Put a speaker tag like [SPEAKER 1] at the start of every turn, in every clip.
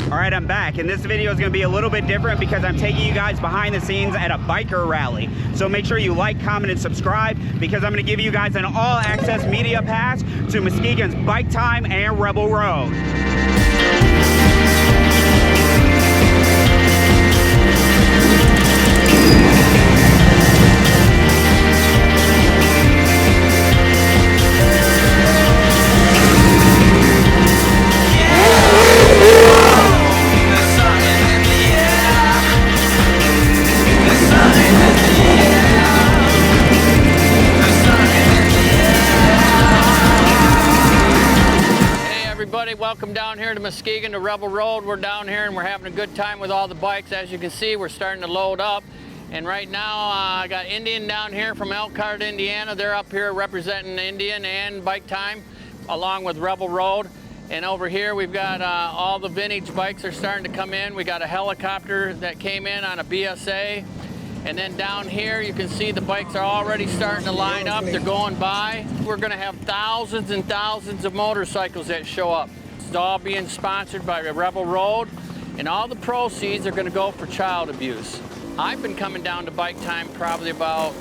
[SPEAKER 1] Alright, I'm back, and this video is going to be a little bit different because I'm taking you guys behind the scenes at a biker rally. So make sure you like, comment, and subscribe because I'm going to give you guys an all-access media pass to Muskegon's Bike Time and Rebel Road.
[SPEAKER 2] Welcome down here to Muskegon to Rebel Road. We're down here and we're having a good time with all the bikes. As you can see, we're starting to load up. And right now, I got Indian down here from Elkhart, Indiana. They're up here representing Indian and Bike Time along with Rebel Road. And over here, we've got all the vintage bikes are starting to come in. We got a helicopter that came in on a BSA. And then down here, you can see the bikes are already starting to line up. They're going by. We're gonna have thousands and thousands of motorcycles that show up. It's all being sponsored by Rebel Road, and all the proceeds are gonna go for child abuse. I've been coming down to Bike Time probably about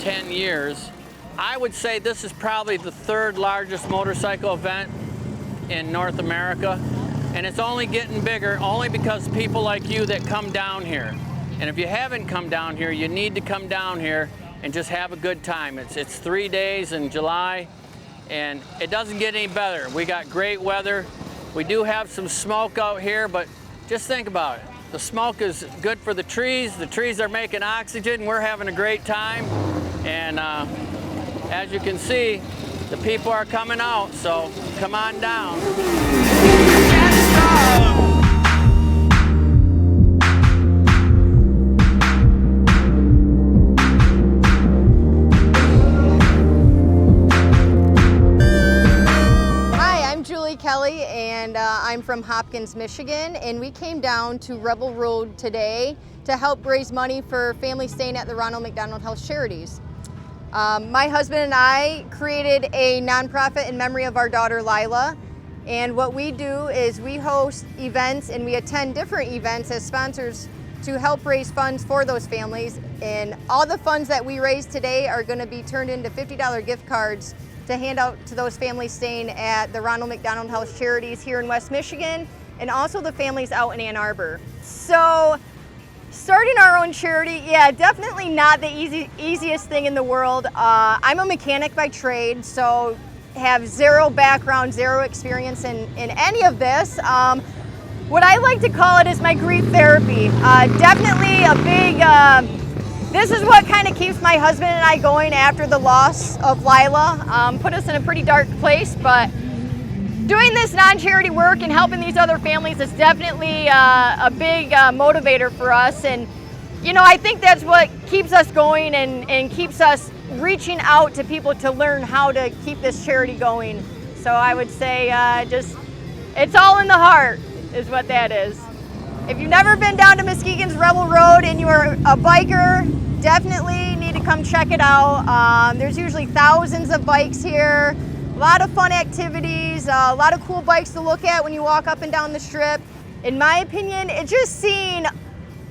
[SPEAKER 2] 10 years. I would say this is probably the third largest motorcycle event in North America, and it's only getting bigger only because people like you that come down here. And if you haven't come down here, you need to come down here and just have a good time. It's 3 days in July, and it doesn't get any better. We got great weather. We do have some smoke out here, but just think about it. The smoke is good for the trees. The trees are making oxygen. We're having a great time. And as you can see, the people are coming out, so come on down.
[SPEAKER 3] Kelly, and I'm from Hopkins, Michigan, and we came down to Rebel Road today to help raise money for families staying at the Ronald McDonald House Charities. My husband and I created a nonprofit in memory of our daughter Lila, and what we do is we host events and we attend different events as sponsors to help raise funds for those families, and all the funds that we raise today are going to be turned into $50 gift cards to hand out to those families staying at the Ronald McDonald House Charities here in West Michigan, and also the families out in Ann Arbor. So starting our own charity, yeah, definitely not the easiest thing in the world. I'm a mechanic by trade, so have zero background, zero experience in any of this. What I like to call it is my grief therapy. Definitely a big, this is what kind of keeps my husband and I going after the loss of Lila. Put us in a pretty dark place, but doing this non-charity work and helping these other families is definitely a big motivator for us. And you know, I think that's what keeps us going and keeps us reaching out to people to learn how to keep this charity going. So I would say just, it's all in the heart is what that is. If you've never been down to Muskegon's Rebel Road and you are a biker, definitely need to come check it out. There's usually thousands of bikes here, a lot of fun activities, a lot of cool bikes to look at when you walk up and down the strip. In my opinion, it's just seeing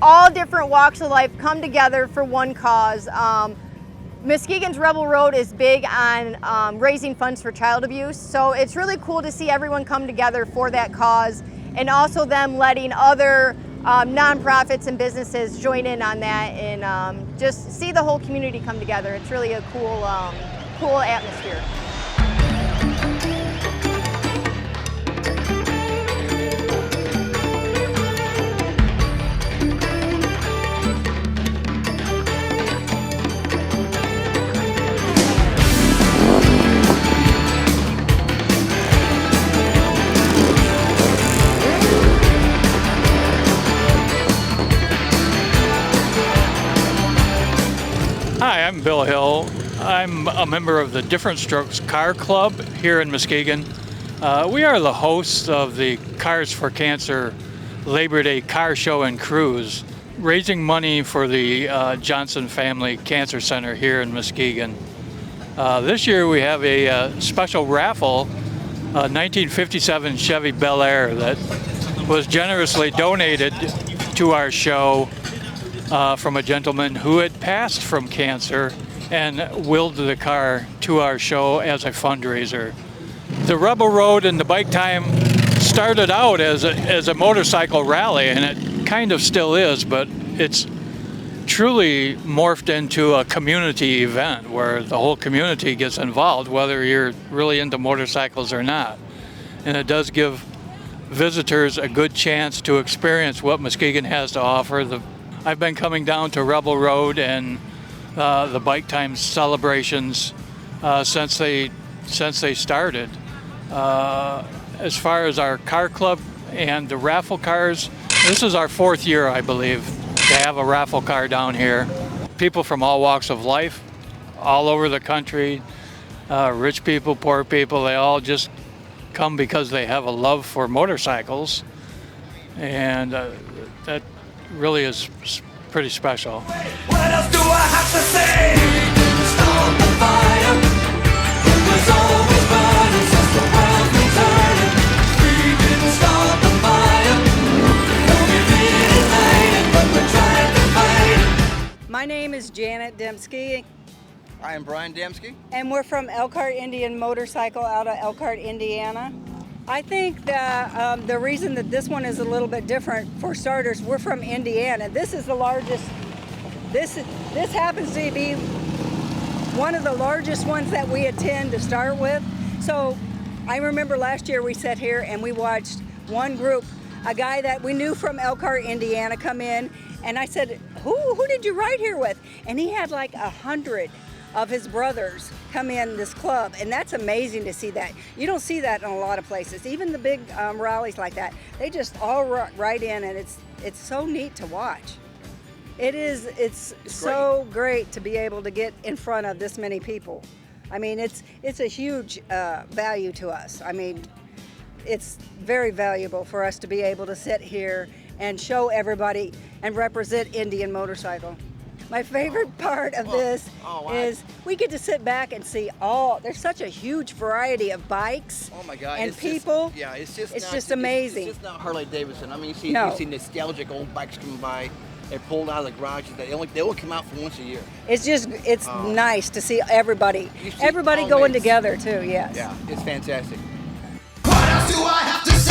[SPEAKER 3] all different walks of life come together for one cause. Muskegon's Rebel Road is big on raising funds for child abuse, so it's really cool to see everyone come together for that cause, and also them letting other nonprofits and businesses join in on that, and just see the whole community come together. It's really a cool, cool atmosphere.
[SPEAKER 4] Hi, I'm Bill Hill. I'm a member of the Different Strokes Car Club here in Muskegon. We are the hosts of the Cars for Cancer Labor Day Car Show and Cruise, raising money for the Johnson Family Cancer Center here in Muskegon. This year we have a special raffle, a 1957 Chevy Bel Air that was generously donated to our show from a gentleman who had passed from cancer and willed the car to our show as a fundraiser. The Rebel Road and the Bike Time started out as a motorcycle rally, and it kind of still is, but it's truly morphed into a community event where the whole community gets involved, whether you're really into motorcycles or not. And it does give visitors a good chance to experience what Muskegon has to offer. I've been coming down to Rebel Road and the Bike Time celebrations since they started. As far as our car club and the raffle cars, this is our 4th year, I believe, to have a raffle car down here. People from all walks of life, all over the country, rich people, poor people, they all just come because they have a love for motorcycles, and that really is pretty special.
[SPEAKER 5] What else do I have to say? Start the fire. It was always burning since the world been turning. We didn't start the fire. No, we didn't light it, but we're trying to fight it.
[SPEAKER 6] My name is Janet Dembski,
[SPEAKER 7] I am Brian Dembski.
[SPEAKER 6] and we're from Elkhart Indian Motorcycle out of Elkhart, Indiana. I think that the reason that this one is a little bit different, for starters, we're from Indiana. This is the largest, this happens to be one of the largest ones that we attend to start with. So I remember last year we sat here and we watched one group, a guy that we knew from Elkhart, Indiana, come in, and I said, who did you ride here with? And he had like 100 of his brothers come in this club, and that's amazing to see that. You don't see that in a lot of places. Even the big rallies like that, they just all ride in, and it's so neat to watch. It's so great to be able to get in front of this many people. I mean, it's a huge value to us. I mean, it's very valuable for us to be able to sit here and show everybody and represent Indian Motorcycle. My favorite part of this is we get to sit back and see there's such a huge variety of bikes and
[SPEAKER 7] it's
[SPEAKER 6] people.
[SPEAKER 7] It's
[SPEAKER 6] just amazing.
[SPEAKER 7] It's just not Harley Davidson. I mean, you see nostalgic old bikes coming by. They're pulled out of the garages. They only come out for once a year.
[SPEAKER 6] It's nice to see everybody going together too. Yes.
[SPEAKER 7] Yeah, it's fantastic.
[SPEAKER 5] What else do I have to say?